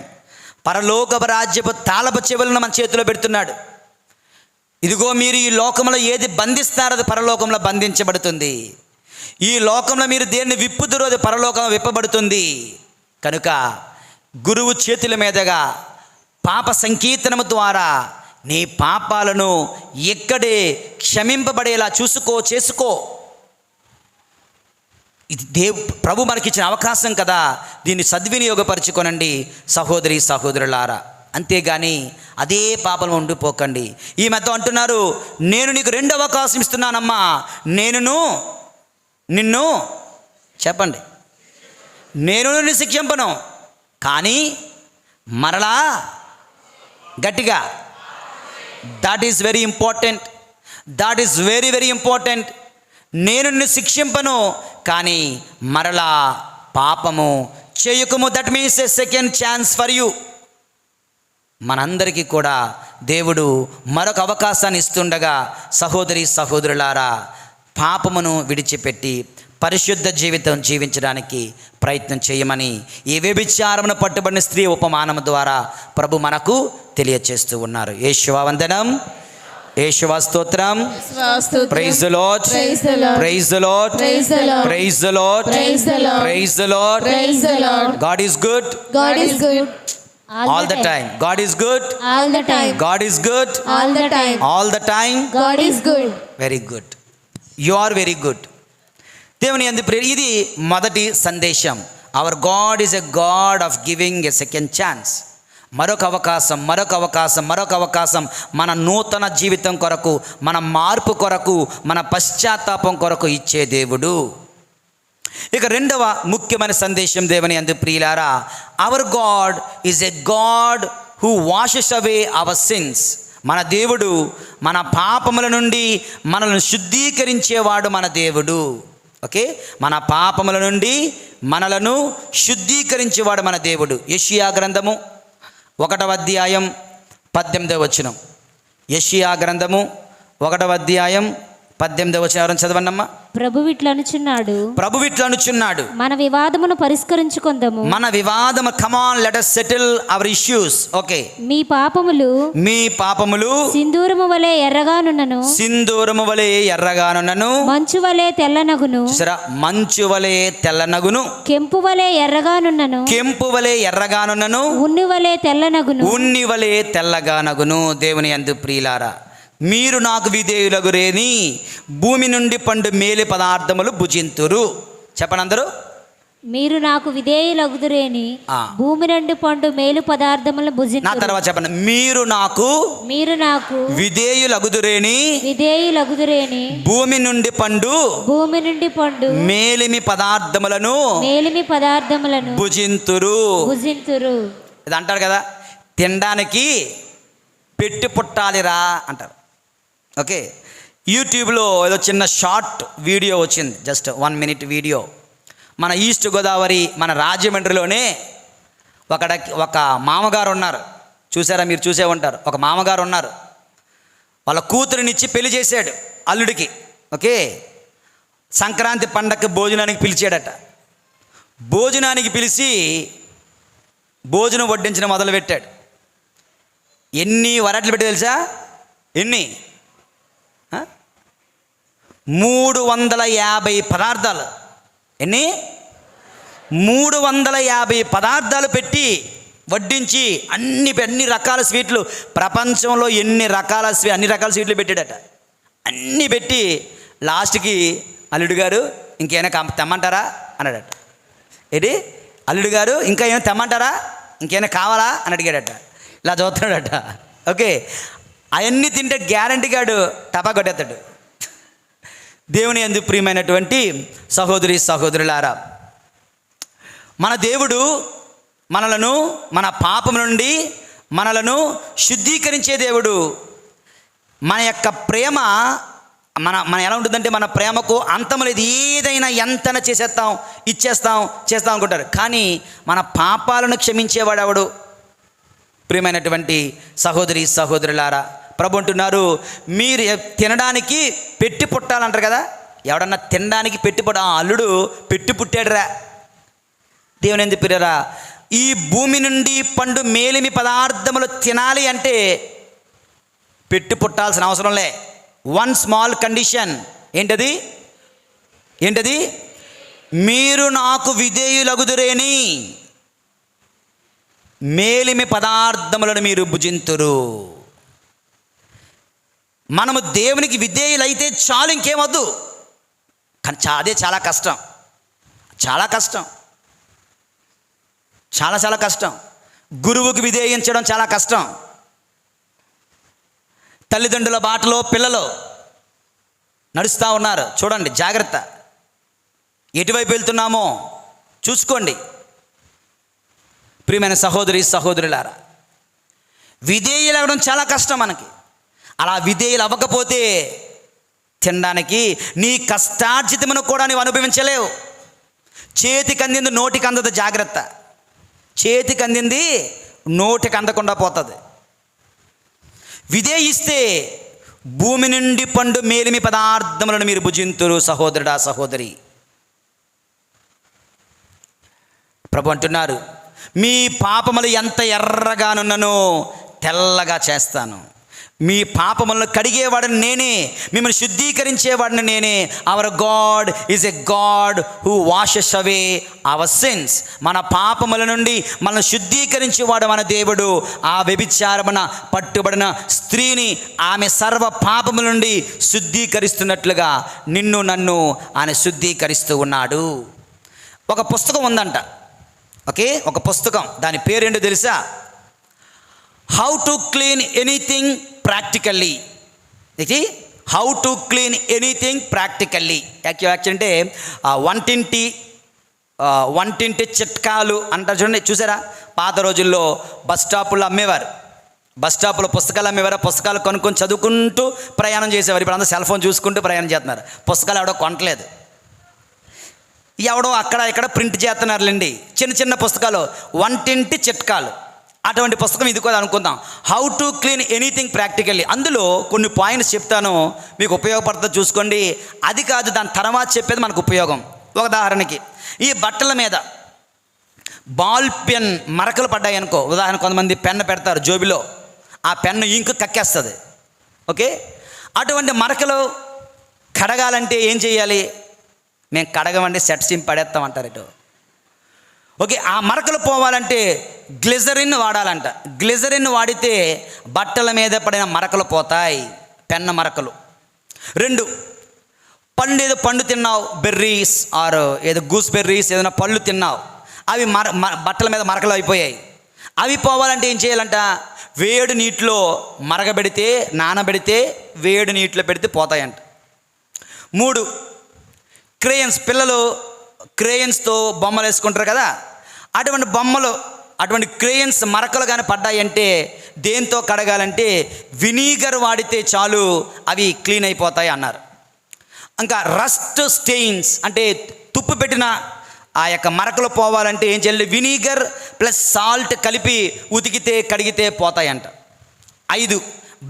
పరలోకపు రాజ్యపు తాళపు చెవులను మన చేతిలో పెడుతున్నాడు. ఇదిగో మీరు ఈ లోకంలో ఏది బంధిస్తారో అది పరలోకంలో బంధించబడుతుంది. ఈ లోకంలో మీరు దేన్ని విప్పుదురో అది పరలోకంలో విప్పబడుతుంది. కనుక గురువు చేతుల మీదుగా పాప సంకీర్తనము ద్వారా నీ పాపాలను ఎక్కడే క్షమింపబడేలా చేసుకో. ఇది ప్రభు మనకిచ్చిన అవకాశం కదా, దీన్ని సద్వినియోగపరచుకోనండి సహోదరి సహోదరులారా. అంతేగాని అదే పాపంలో ఉండిపోకండి. ఈ మధ్య అంటున్నారు, నేను నీకు 2వ అవకాశం ఇస్తున్నానమ్మా, నిన్ను చెప్పండి, నేను నిన్ను శిక్షింపను, కానీ మరలా గట్టిగా, that is very important. That is very very important. నేను నిన్ను శిక్షింపను, కానీ మరలా పాపము చేయకుము. That means a second chance for you. మనందరికీ కూడా దేవుడు మరొక అవకాశాన్ని ఇస్తుండగా సహోదరి సహోదరులారా, పాపమును విడిచిపెట్టి పరిశుద్ధ జీవితం జీవించడానికి ప్రయత్నం చేయమని ఈ వ్యభిచారమును పట్టుబడిన స్త్రీ ఉపమానము ద్వారా ప్రభు మనకు తెలియచేస్తూ ఉన్నారు. యేషువా వందనం, యేషువా స్తోత్రం. Praise the Lord, praise the Lord, praise the Lord, praise the Lord. God is good, God is good all the time. God is good all the time. God is good all the time. All the time God is good. Very good. You are very good. దేవుని యందు ప్రియులారా, ఇది మొదటి సందేశం. Hour God is a God of giving a second chance. మరొక అవకాశం, మరొక అవకాశం, మరొక అవకాశం మన నూతన జీవితం కొరకు, మన మార్పు కొరకు, మన పశ్చాత్తాపం కొరకు ఇచ్చే దేవుడు. ఇక 2వ ముఖ్యమైన సందేశం దేవుని యందు ప్రియులారా, hour God is a God who washes away our sins. మన దేవుడు మన పాపముల నుండి మనల్ని శుద్ధీకరించేవాడు మన దేవుడు. ఓకే, మన పాపముల నుండి మనలను శుద్ధీకరించేవాడు మన దేవుడు. యెషయా గ్రంథము 1వ అధ్యాయం 18వ వచనం. యెషయా గ్రంథము 1వ అధ్యాయం 18వ వచనం చదవన్నమ్మా. ప్రభువు ఇట్లనుచున్నాడు, మన వివాదమును పరిష్కరించుకొందము. మన వివాదము, come on, let us settle our issues. Okay, మీ పాపములు సింధూరము వలె ఎర్రగానున్నను, మంచు వలె తెల్లనగును. చూసారా, మంచు వలె తెల్లనగును, కెంపు వలె ఎర్రగానున్నను, ఉన్ని వలె తెల్లగానగును. దేవుని యందు ప్రియులారా, మీరు నాకు విధేయులగురేని భూమి నుండి పండు మేలు పదార్థములు భుజింతురు. చెప్పండి అందరూ, మీరు నాకు విధేయులగుదురేని ఆ. భూమి నుండి పండు మేలు పదార్థములను నా భుజింతురు. తర్వాత చెప్పండి, మీరు నాకు విధేయులగుదురేని విధేయులగుదురేని భూమి నుండి పండు భూమి నుండి పండు మేలిమి పదార్థములను భుజింతురు. ఇది అంటారు కదా, తినడానికి పెట్టి పుట్టాలిరా అంటారు. ఓకే, యూట్యూబ్లో ఏదో చిన్న షార్ట్ వీడియో వచ్చింది, జస్ట్ 1 minute వీడియో. మన ఈస్ట్ గోదావరి మన రాజమండ్రిలోనే ఒక మామగారు ఉన్నారు. చూసారా, మీరు చూసే ఉంటారు. ఒక మామగారు ఉన్నారు, వాళ్ళ కూతురినిచ్చి పెళ్లి చేశాడు అల్లుడికి. ఓకే, సంక్రాంతి పండగకి భోజనానికి పిలిచాడట. భోజనానికి పిలిచి భోజనం వడ్డించడం మొదలుపెట్టాడు. ఎన్ని వరట్లు పెట్టి తెలుసా? ఎన్ని? 350 పదార్థాలు. ఎన్ని? 350 పదార్థాలు పెట్టి వడ్డించి అన్ని రకాల స్వీట్లు, ప్రపంచంలో అన్ని రకాల స్వీట్లు పెట్టాడట. అన్నీ పెట్టి లాస్ట్కి అల్లుడు గారు ఇంకేమైనా తెమ్మంటారా అన్నాడట. ఏంటి అల్లుడు గారు ఇంకా ఏమైనా తెమ్మంటారా, ఇంకేమైనా కావాలా అని అడిగాడట. ఇలా చూస్తున్నాడట. ఓకే, అవన్నీ తింటే గ్యారంటీగాడు టపా కొట్టేస్తాడు. దేవుని యందు ప్రియమైనటువంటి సహోదరి సహోదరులారా, మన దేవుడు మన పాపం నుండి శుద్ధీకరించే దేవుడు. మన యొక్క ప్రేమ మన ఎలా ఉంటుందంటే, మన ప్రేమకు అంతం లేదు. ఏదైనా ఎంతైనా చేస్తాం అనుకుంటారు. కానీ మన పాపాలను క్షమించేవాడు ఎవడు? ప్రియమైనటువంటి సహోదరి సహోదరులారా, ప్రభు అంటున్నారు, మీరు తినడానికి పెట్టి పుట్టాలంటారు కదా. ఎవడన్నా తినడానికి పెట్టి అల్లుడు పెట్టి పుట్టాడురా. దేవుని ఎందుకు పిల్లరా, ఈ భూమి నుండి పండు మేలిమి పదార్థములు తినాలి అంటే పెట్టి పుట్టాల్సిన అవసరంలే. 1 small కండిషన్. ఏంటది? మీరు నాకు విధేయులగుదురేని మేలిమి పదార్థములను మీరు భుజింతురు. మనము దేవునికి విధేయులైతే చాలు, ఇంకేమొద్దు. కానీ అదే చాలా కష్టం. చాలా కష్టం. గురువుకి విధేయించడం చాలా కష్టం. తల్లిదండ్రుల బాటలో పిల్లలు నడుస్తూ ఉన్నారు. చూడండి, జాగ్రత్త. ఎటువైపు వెళ్తున్నామో చూసుకోండి. ప్రియమైన సహోదరి సహోదరులారా, విధేయులు అవ్వడం చాలా కష్టం మనకి. అలా విధేయులు అవ్వకపోతే తినడానికి నీ కష్టార్జితమును కూడా నీవు అనుభవించలేవు. చేతికి అందింది నోటికి అందదు. జాగ్రత్త. చేతికి అందింది నోటికి అందకుండా పోతుంది. విధేయిస్తే భూమి నుండి పండు మేలిమి పదార్థములను మీరు భుజింతురు. సహోదరుడా సహోదరి, ప్రభు అంటున్నారు, మీ పాపములు ఎంత ఎర్రగానున్ననో తెల్లగా చేస్తాను. మీ పాపములను కడిగేవాడిని నేనే, మిమ్మల్ని శుద్ధీకరించేవాడిని నేనే. Hour God is a God who washes away our sins. మన పాపముల నుండి మనల్ని శుద్ధీకరించేవాడు మన దేవుడు. ఆ వ్యభిచారమున పట్టుబడిన స్త్రీని ఆమె సర్వ పాపముల నుండి శుద్ధీకరిస్తున్నట్లుగా నిన్ను నన్ను ఆయన శుద్ధీకరిస్తూ ఉన్నాడు. ఒక పుస్తకం ఉందంట. ఓకే, ఒక పుస్తకం, దాని పేరేంటో తెలుసా? How to clean anything practically. ఇది how to clean anything practically. Actual అంటే వంటింటి చిట్కాలు అంటారు చూడండి. చూసారా, పాత రోజుల్లో బస్ స్టాపుల్లో అమ్మేవారు. బస్ స్టాపులో పుస్తకాలు అమ్మేవారు. పుస్తకాలు కొనుక్కొని చదువుకుంటూ ప్రయాణం చేసేవారు. ఇప్పుడు అందరూ సెల్ ఫోన్ చూసుకుంటూ ప్రయాణం చేస్తున్నారు. పుస్తకాలు ఎవడో కొనట్లేదు, ఎవడో అక్కడ ఇక్కడ ప్రింట్ చేస్తున్నారులేండి. చిన్న పుస్తకాలు, వంటింటి చిట్కాలు. అటువంటి పుస్తకం ఇది కూడా అనుకుందాం. How to clean anything practically. అందులో కొన్ని పాయింట్స్ చెప్తాను, మీకు ఉపయోగపడుతుంది, చూసుకోండి. అది కాదు, దాని తర్వాత చెప్పేది మనకు ఉపయోగం. ఉదాహరణకి, ఈ బట్టల మీద బాల్ పెన్ మరకలు పడ్డాయి అనుకో. ఉదాహరణ, కొంతమంది పెన్ను పెడతారు జోబిలో, ఆ పెన్ను ఇంకు కక్కేస్తుంది. ఓకే, అటువంటి మరకలు కడగాలంటే ఏం చేయాలి? మేము కడగమంటే సెట్ సింప్ పడేస్తామంటారు ఇటు. ఓకే, ఆ మరకలు పోవాలంటే గ్లిజరిన్ వాడాలంట. గ్లిజరిన్ వాడితే బట్టల మీద పడిన మరకలు పోతాయి, పెన్న మరకలు. 2, ఏదో పండు తిన్నావు, బెర్రీస్ ఆర్ ఏదో గూస్ బెర్రీస్ ఏదైనా పళ్ళు తిన్నావు, అవి బట్టల మీద మరకలు అయిపోయాయి. అవి పోవాలంటే ఏం చేయాలంట? వేడి నీటిలో మరగబెడితే, నానబెడితే, వేడి నీటిలో పెడితే పోతాయంట. 3 క్రేయన్స్, పిల్లలు క్రేయన్స్తో బొమ్మలు వేసుకుంటారు కదా, అటువంటి బొమ్మలు, అటువంటి క్రేయన్స్ మరకలు కానీ పడ్డాయంటే దేంతో కడగాలంటే వినీగర్ వాడితే చాలు, అవి క్లీన్ అయిపోతాయి అన్నారు. ఇంకా రస్ట్ స్టెయిన్స్ అంటే తుప్పు పెట్టిన ఆ యొక్క మరకలు పోవాలంటే ఏం చేయాలి? వినీగర్ ప్లస్ సాల్ట్ కలిపి ఉతికితే కడిగితే పోతాయంట. 5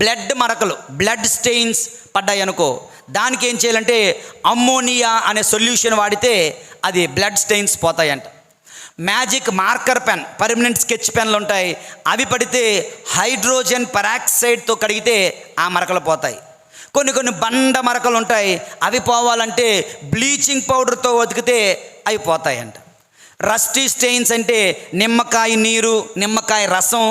బ్లడ్ మరకలు, బ్లడ్ స్టెయిన్స్ పడ్డాయి అనుకో, దానికి ఏం చేయాలంటే అమ్మోనియా అనే సొల్యూషన్ వాడితే అది బ్లడ్ స్టెయిన్స్ పోతాయంట. Magic marker pen, permanent sketch పెన్లు ఉంటాయి, అవి పడితే హైడ్రోజన్ పెరాక్సైడ్తో కడిగితే ఆ మరకలు పోతాయి. కొన్ని బండ మరకలు ఉంటాయి, అవి పోవాలంటే బ్లీచింగ్ పౌడర్తో ఉతికితే అవి పోతాయంట. రస్టీ స్టెయిన్స్ అంటే నిమ్మకాయ నీరు, నిమ్మకాయ రసం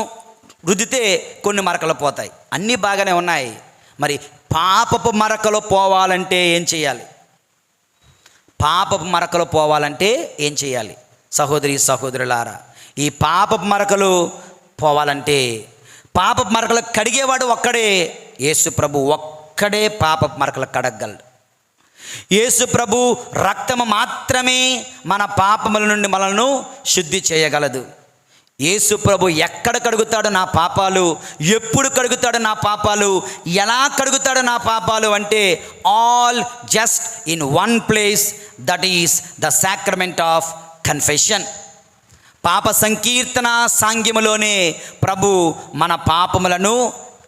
రుద్దితే కొన్ని మరకలు పోతాయి. అన్నీ బాగానే ఉన్నాయి. మరి పాపపు మరకలు పోవాలంటే ఏం చేయాలి? పాపపు మరకలు పోవాలంటే ఏం చేయాలి? సహోదరి సహోదరులారా, ఈ పాపపు మరకలు పోవాలంటే, పాపపు మరకలు కడిగేవాడు ఒక్కడే, యేసు ప్రభు ఒక్కడే పాపపు మరకలు కడగలడు. యేసు ప్రభు రక్తము మాత్రమే మన పాపముల నుండి మనల్ని శుద్ధి చేయగలదు. యేసు ప్రభు ఎక్కడ కడుగుతాడు నా పాపాలు, ఎప్పుడు కడుగుతాడు నా పాపాలు, ఎలా కడుగుతాడు నా పాపాలు అంటే all just in one place, that is the sacrament of confession. పాప సంకీర్తన సాంగ్యములోనే ప్రభు మన పాపములను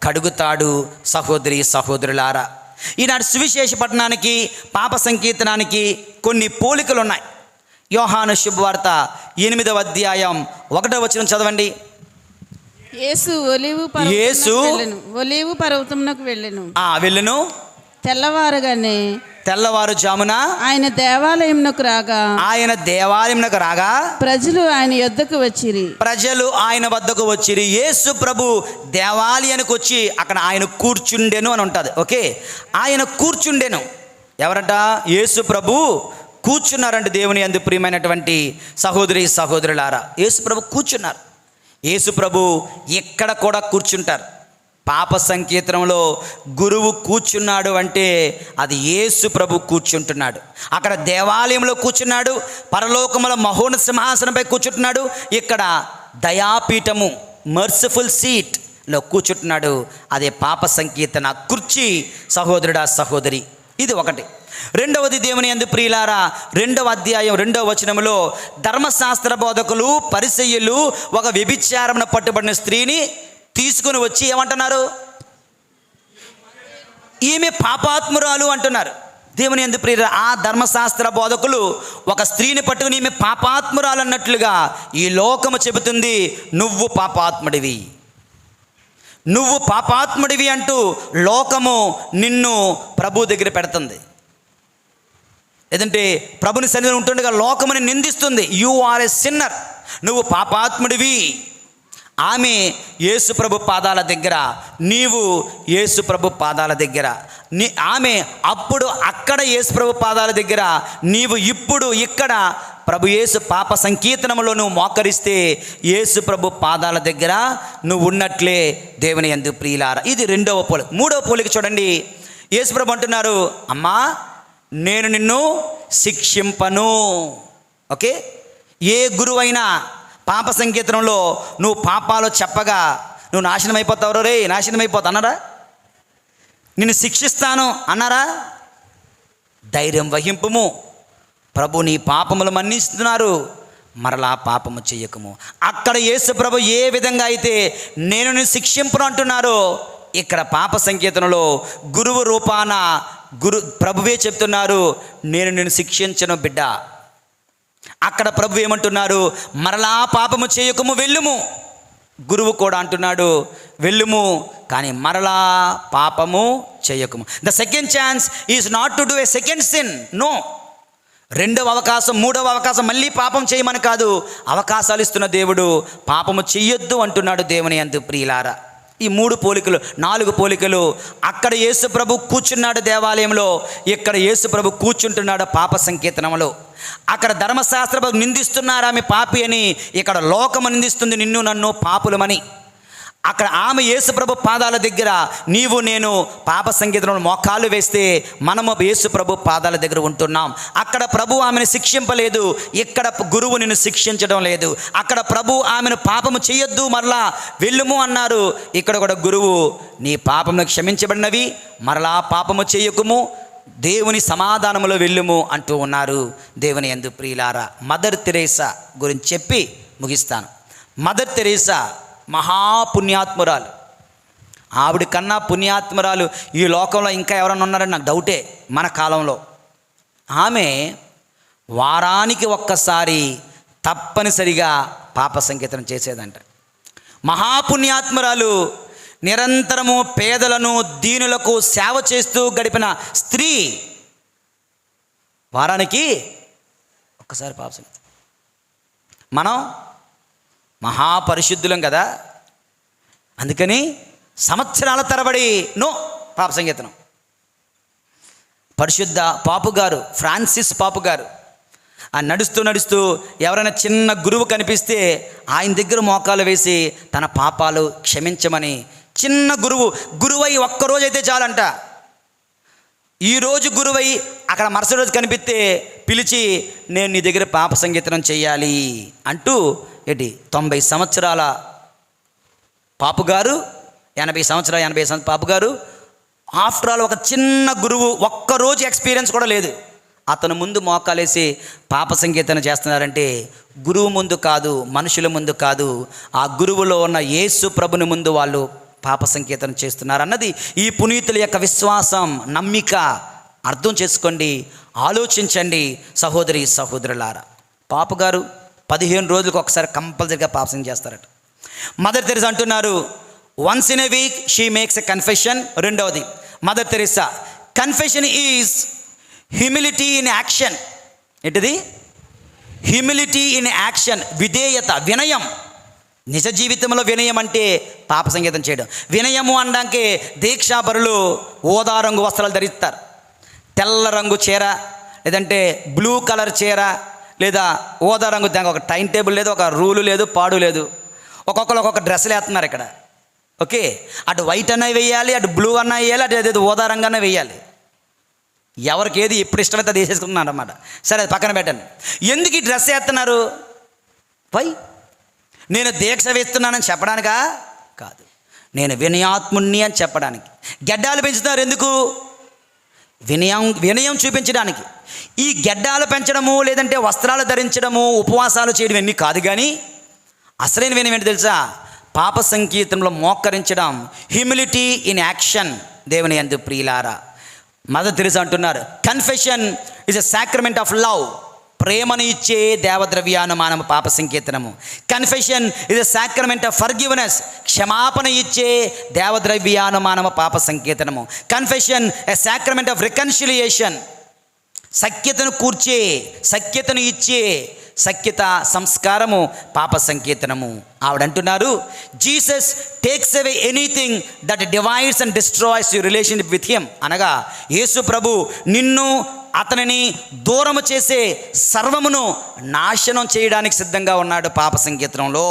కడుగుతాడు. సహోదరి సహోదరులారా, ఈనాడు సువిశేష పట్టణానికి పాప సంకీర్తనానికి కొన్ని పోలికలు ఉన్నాయి. యోహాను శుభవార్త 8వ అధ్యాయం 1వ వచనం చదవండి. యేసు ఒలీవు పర్వతమునకు వెళ్ళెను. తెల్లవారుజామున ఆయన దేవాలయమునకు రాగా ప్రజలు ఆయన వద్దకు వచ్చిరి. యేసు ప్రభు దేవాలయానికి వచ్చి అక్కడ ఆయన కూర్చుండెను అని ఉంటుంది. ఓకే, ఆయన కూర్చుండెను. ఎవరట? యేసు ప్రభు కూర్చున్నారంటే దేవుని యందు ప్రియమైనటువంటి సహోదరి సహోదరులారా, యేసు ప్రభు కూర్చున్నారు. యేసు ప్రభు ఎక్కడ కూడా కూర్చుంటారు. పాప సంకీర్తనంలో గురువు కూర్చున్నాడు అంటే అది యేసు ప్రభు కూర్చుంటున్నాడు. అక్కడ దేవాలయంలో కూర్చున్నాడు, పరలోకముల మహోన్నత సింహాసనంపై కూర్చుంటున్నాడు, ఇక్కడ దయాపీఠము మర్సిఫుల్ సీట్లో కూర్చుంటున్నాడు. అదే పాప సంకీర్తన కుర్చీ. సహోదరుడా సహోదరి, ఇది ఒకటి. రెండవది దేవుని యందు ప్రియులారా, 2వ అధ్యాయం 2వ వచనములో ధర్మశాస్త్ర బోధకులు పరిసయ్యులు ఒక వ్యభిచారమున పట్టుబడిన స్త్రీని తీసుకుని వచ్చి ఏమంటున్నారు? ఈమె పాపాత్మురాలు అంటున్నారు. దేవుని యందు ప్రియులారా, ఆ ధర్మశాస్త్ర బోధకులు ఒక స్త్రీని పట్టుకుని ఈమె పాపాత్మురాలు అన్నట్లుగా ఈ లోకము చెబుతుంది, నువ్వు పాపాత్ముడివి, నువ్వు పాపాత్ముడివి అంటూ లోకము నిన్ను ప్రభు దగ్గర పెడుతుంది. లేదంటే ప్రభుని సన్నిధిలో ఉంటుండగా లోకముని నిందిస్తుంది. యు ఆర్ ఎ సిన్నర్, నువ్వు పాపాత్ముడివి. ఆమె యేసు ప్రభు పాదాల దగ్గర, నీవు యేసు ప్రభు పాదాల దగ్గర. ఆమె అప్పుడు అక్కడ యేసు ప్రభు పాదాల దగ్గర, నీవు ఇప్పుడు ఇక్కడ ప్రభు యేసు పాప సంకీర్తనములో నువ్వు మోకరిస్తే యేసు ప్రభు పాదాల దగ్గర నువ్వు ఉన్నట్లే దేవుని యందు ప్రియులారా. ఇది 2వ పోలిక. 3వ పోలిక చూడండి. యేసు ప్రభు అంటున్నారు, అమ్మా నేను నిన్ను శిక్షింపను. ఓకే, ఏ గురువైనా పాప సంకీర్తనంలో నువ్వు పాపాలు చెప్పగా నువ్వు నాశనం అయిపోతావు, రే నాశనం అయిపోతావు అన్నారా? నిన్ను శిక్షిస్తాను అన్నారా? ధైర్యం వహింపుము, ప్రభు నీ పాపములు మన్నిస్తున్నారు, మరలా పాపము చెయ్యకము. అక్కడ యేసు ప్రభు ఏ విధంగా అయితే నేను నిన్ను శిక్షింపను అంటున్నారో, ఇక్కడ పాప సంకీర్తనలో గురువు రూపాన ప్రభువే చెప్తున్నారు, నేను నిన్ను శిక్షించను బిడ్డ. అక్కడ ప్రభు ఏమంటున్నారు? మరలా పాపము చేయకము, వెళ్ళుము. గురువు కూడా అంటున్నాడు, వెళ్ళుము, కానీ మరలా పాపము చేయకము. The second chance is not to do a second sin. No, 2వ అవకాశం, 3వ అవకాశం మళ్ళీ పాపం చేయమని కాదు, అవకాశాలు ఇస్తున్న దేవుడు పాపము చెయ్యొద్దు అంటున్నాడు దేవుని యందు ప్రియులారా. ఈ 3 పోలికలు 4 పోలికలు. అక్కడ యేసు ప్రభు కూర్చున్నాడు దేవాలయంలో, ఇక్కడ యేసు ప్రభు కూర్చుంటున్నాడు పాప సంకీర్తనంలో. అక్కడ ధర్మశాస్త్ర నిందిస్తున్నారు ఆమె పాపి అని, ఇక్కడ లోకము నిందిస్తుంది నిన్ను నన్ను పాపులమని. అక్కడ ఆమె యేసు ప్రభు పాదాల దగ్గర నీవు నేను పాప సంకీర్తనలో మోకాలు వేస్తే మనము యేసు ప్రభు పాదాల దగ్గర ఉంటున్నాం. అక్కడ ప్రభు ఆమెను శిక్షింపలేదు, ఇక్కడ గురువు నిన్ను శిక్షించడం లేదు. అక్కడ ప్రభు ఆమెను పాపము చేయొద్దు మరలా వెళ్ళుము అన్నారు, ఇక్కడ కూడా గురువు నీ పాపమును క్షమించబడినవి, మరలా పాపము చేయకుము, దేవుని సమాధానములో వెళ్ళుము అంటూ ఉన్నారు. దేవుని యందు ప్రియులారా, మదర్ తెరేసా గురించి చెప్పి ముగిస్తాను. మదర్ తెరేసా మహాపుణ్యాత్మురాలు. ఆవిడ కన్నా పుణ్యాత్మురాలు ఈ లోకంలో ఇంకా ఎవరైనా ఉన్నారని నాకు డౌటే మన కాలంలో. ఆమె వారానికి ఒక్కసారి తప్పనిసరిగా పాప సంకీర్తన చేసేదంట. మహాపుణ్యాత్మురాలు, నిరంతరము పేదలను దీనులకు సేవ చేస్తూ గడిపిన స్త్రీ వారానికి ఒక్కసారి పాప సంకీర్తన. మనం మహాపరిశుద్ధులం కదా, అందుకని సంవత్సరాల తరబడి పాప సంకీర్తనం. పరిశుద్ధ పాపు గారు, ఫ్రాన్సిస్ పాపు గారు, ఆ నడుస్తూ నడుస్తూ ఎవరైనా చిన్న గురువు కనిపిస్తే ఆయన దగ్గర మోకాలు వేసి తన పాపాలు క్షమించమని, చిన్న గురువై ఒక్కరోజైతే చాలంట. ఈరోజు గురువై అక్కడ మరుసటి రోజు కనిపిస్తే పిలిచి నేను నీ దగ్గర పాప సంకీర్తనం చేయాలి అంటూ 90 సంవత్సరాల పాపుగారు, 80 సంవత్సరాల పాపుగారు, ఆఫ్టర్ ఆల్ ఒక చిన్న గురువు, ఒక్కరోజు ఎక్స్పీరియన్స్ కూడా లేదు, అతను ముందు మోకాలేసి పాప సంకీర్తన చేస్తున్నారంటే గురువు ముందు కాదు, మనుషుల ముందు కాదు, ఆ గురువులో ఉన్న యేసు ప్రభుని ముందు వాళ్ళు పాప సంకీర్తన చేస్తున్నారన్నది ఈ పునీతుల యొక్క విశ్వాసం, నమ్మిక. అర్థం చేసుకోండి, ఆలోచించండి సహోదరి సహోదరులారా. పాపుగారు 15 రోజులకు ఒకసారి కంపల్సరీగా పాపం చేస్తారట. మదర్ తెరెసా అంటున్నారు once in a week she makes a confession. రెండవది mother Teresa, confession is humility in action. ఏంటిది? హ్యూమిలిటీ ఇన్ యాక్షన్, విధేయత, వినయం. నిజ జీవితంలో వినయం అంటే పాప సంగీతం చేయడం. వినయము అనడానికి దీక్షాపరులు ఓదా రంగు వస్త్రాలు ధరిస్తారు, తెల్ల రంగు చీర లేదంటే బ్లూ కలర్ చీర లేదా ఓదా రంగు. దానికి ఒక టైం టేబుల్ లేదు, ఒక రూలు లేదు, పాడు లేదు. ఒక్కొక్కరు ఒక్కొక్క డ్రెస్సులు వేస్తున్నారు ఇక్కడ. ఓకే, అటు వైట్ అన్న వేయాలి, అటు బ్లూ అన్న వేయాలి, అటు ఏదో ఓదా రంగు అన్న వేయాలి. ఎవరికి ఏది ఎప్పుడు ఇష్టమైతే అది వేసేసుకుంటున్నారు అన్నమాట. సరే, అది పక్కన పెట్టండి. ఎందుకు ఈ డ్రెస్ వేస్తున్నారు? పై నేను దీక్ష వేస్తున్నానని చెప్పడానికా? కాదు, నేను వినయాత్ముణ్ణి అని చెప్పడానికి. గెడ్డాలు పెంచుతున్నారు ఎందుకు? వినయం చూపించడానికి. ఈ గెడ్డాలు పెంచడము లేదంటే వస్త్రాలు ధరించడము ఉపవాసాలు చేయడం ఎన్ని కాదు, కానీ అసలైన వినయం ఏంటి తెలుసా? పాప సంకీర్తనలో మోకరించడం, హ్యూమిలిటీ ఇన్ యాక్షన్. దేవుని యందు ప్రియులారా, మదర్ తెరెసా అంటున్నారు confession is a sacrament of love. ప్రేమను ఇచ్చే దేవద్రవ్యానుమానము పాప సంకీర్తనము. Confession is a sacrament of forgiveness. క్షమాపణ ఇచ్చే దేవద్రవ్యానుమానము పాప సంకీర్తనము. Confession a sacrament of reconciliation. సఖ్యతను కూర్చే, సఖ్యతను ఇచ్చే సఖ్యత సంస్కారము పాప సంకీర్తనము. ఆవిడంటున్నారు Jesus takes away anything that divides and destroys your relationship with him. అనగా యేసు ప్రభు నిన్ను అతనిని దూరము చేసే సర్వమును నాశనం చేయడానికి సిద్ధంగా ఉన్నాడు పాప సంకీర్తనంలో.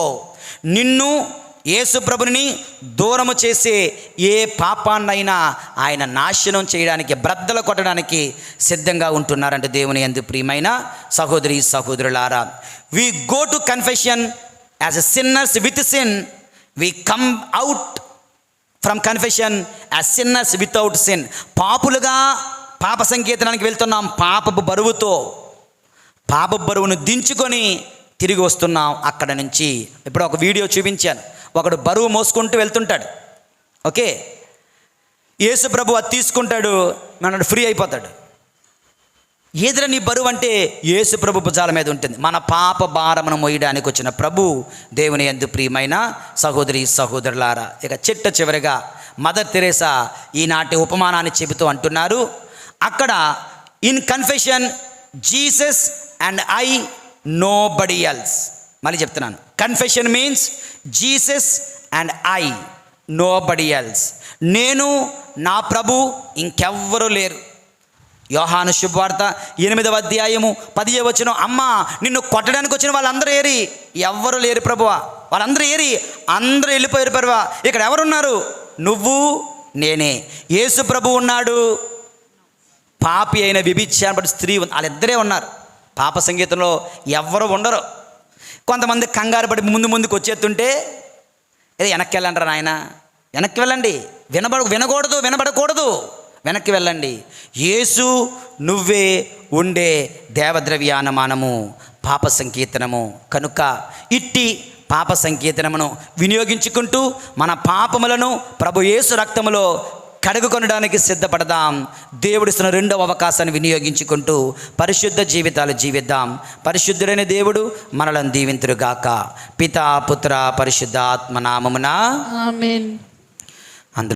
నిన్ను యేసు ప్రభుని దూరము చేసే ఏ పాపాన్నైనా ఆయన నాశనం చేయడానికి, బ్రద్దలు కొట్టడానికి సిద్ధంగా ఉంటున్నారంటే దేవుని యందు ప్రియమైన సహోదరి సహోదరులారా, we go to confession as a sinners with sin, we come out from confession as sinners without sin. పాపులుగా పాప సంకీర్తనానికి వెళ్తున్నాం, పాపపు బరువుతో, పాపపు బరువును దించుకొని తిరిగి వస్తున్నాం అక్కడ నుంచి. ఇప్పుడు ఒక వీడియో చూపించాను, ఒకడు బరువు మోసుకుంటూ వెళ్తుంటాడు. ఓకే, యేసు ప్రభు అది తీసుకుంటాడు, మనడు ఫ్రీ అయిపోతాడు. ఏదిరా నీ బరువు అంటే యేసు ప్రభు భుజాల మీద ఉంటుంది. మన పాప భారమును మోయడానికి వచ్చిన ప్రభు. దేవుని యందు ప్రియమైన సహోదరి సహోదరులారా, ఇక చివరిగా మదర్ తెరెసా ఈనాటి ఉపమానాన్ని చెబుతూ అంటున్నారు, అక్కడ in confession Jesus and I, nobody else. మళ్ళీ చెప్తున్నాను, confession means Jesus and I, nobody else. నేను, నా ప్రభు, ఇంకెవ్వరూ లేరు. యోహాను శుభవార్త 8వ అధ్యాయము 10వ వచనం, అమ్మా నిన్ను కొట్టడానికి వచ్చిన వాళ్ళందరూ ఏరి? ఎవ్వరు లేరు ప్రభువా. వాళ్ళందరూ ఏరి? అందరూ వెళ్ళిపోయారు ప్రభువా. ఇక్కడ ఎవరున్నారు? నువ్వు, నేనే. యేసు ప్రభు ఉన్నాడు, పాపి అయిన వ్యభిచారపడి స్త్రీ వాళ్ళిద్దరే ఉన్నారు. పాప సంగీతంలో ఎవ్వరు ఉండరు. కొంతమంది కంగారు పడి ముందుకు వచ్చేస్తుంటే ఏదో వెనక్కి వెళ్ళంటారా నాయన, వెనక్కి వెళ్ళండి. వినబడకూడదు, వెనక్కి వెళ్ళండి. యేసు నువ్వే ఉండే దేవద్రవ్యానమానము, పాప సంకీర్తనము. కనుక ఇట్టి పాప సంకీర్తనమును వినియోగించుకుంటూ మన పాపములను ప్రభు యేసు రక్తములో కడుగుకొనడానికి సిద్ధపడదాం. దేవుడిస్తున్న 2వ అవకాశాన్ని వినియోగించుకుంటూ పరిశుద్ధ జీవితాలు జీవిద్దాం. పరిశుద్ధుడైన దేవుడు మనలను దీవింతురుగాక. పితా పుత్ర పరిశుద్ధాత్మ నామమున ఆమేన్.